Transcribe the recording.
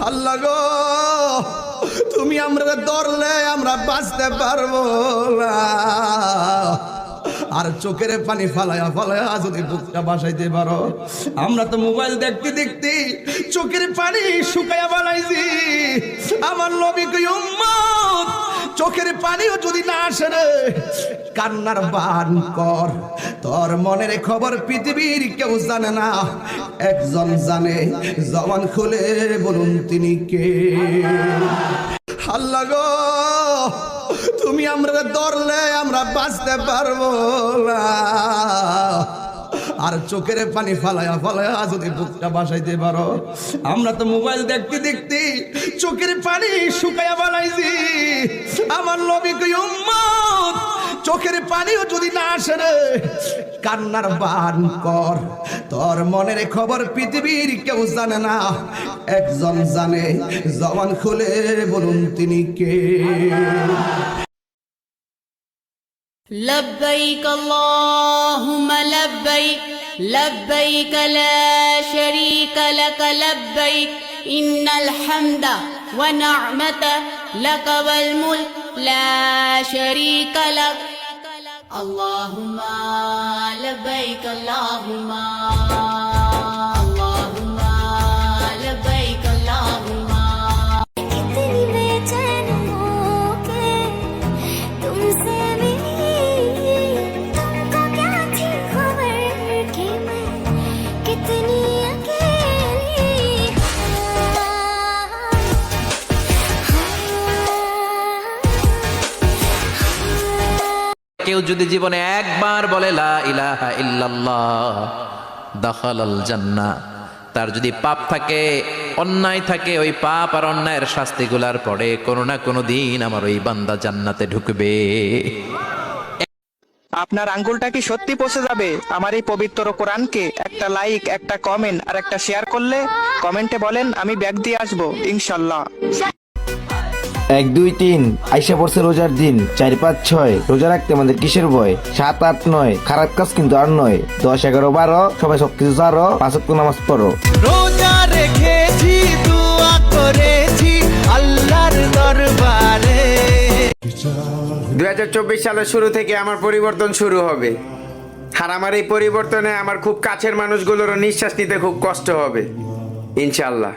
আল্লাহ গো, তুমি আমরা ধরলে আমরা বাঁচতে পারবো না। আর চোখের পানি ফালায়া ফালায়া যদি বুকটা বাসাইতে পারো। আমরা তো মোবাইল দেখতে দেখতে চোখের পানি শুকায়া বানাইছি। আমার নবী কই উম্মত, চোখের পানিও যদি না আসে রে, কান্নার বান কর। তোর মনের খবর পৃথিবীর কেউ জানে না, একজন জানে। জবান খুলে বলুন তিনি কে? আল্লাহ গো, তুমি আমরা ধরলে আমরা বাঁচতে পারবো না। আর চোখের পানি ফালায়া ফালায়া যদি বুকটা বাসাইতে পারো। আমরা তো মোবাইল দেখতে দেখতে চোখের পানি শুকায়া বানাইছি। আমার নবী কই উম্মত, চোখের পানিও যদি না আসে রে, কান্নার বান কর। তোর মনের খবর পৃথিবীর কেউ জানে না, একজন জানে। জবান খুলে বলুন তিনি কে? لبيك اللهم لبيك لبيك لا شريك لك لبيك إن الحمد ونعمة لك والملك لا شريك لك اللهم لبيك اللهم لبيك اللهم इतनी बेचैन हो के तुमसे मिली, तुमको क्या थी खबर कि मैं कितनी अकेली। কেউ যদি জীবনে একবার বলে লা ইলাহা ইল্লাল্লাহ দাখালাল জান্নাহ, তার যদি পাপ থাকে, অন্যায় থাকে, ওই পাপ আর অন্যায়ের শাস্তিগুলার পরে কোনো না কোনো দিন আমার ওই বান্দা জান্নাতে ঢুকবে। আপনার আঙ্গুলটা কি সত্যি পৌঁছে যাবে আমার এই পবিত্র কোরআনকে? একটা লাইক, একটা কমেন্ট আর একটা শেয়ার করলে কমেন্টে বলেন আমি ব্যাগ দিয়ে আসবো ইনশাল্লাহ। 1 2 3 আইসা পড়ছে রোজার দিন। 4 5 6 রোজা রাখতে আমাদের কিসের ভয়? 7 8 9 খারাপ কাজ কিন্তু আর নয়। 10 11 12 সবাই সবকিছু ছাড়ো, 5 ওয়াক্ত নামাজ পড়ো। রোজা রেখেছি, দোয়া করেছি আল্লাহর দরবারে। 2024 সালের শুরু থেকে আমার পরিবর্তন শুরু হবে। আর আমার এই পরিবর্তনে আমার খুব কাছের মানুষগুলোরও নিঃশ্বাস নিতে খুব কষ্ট হবে ইনশাআল্লাহ।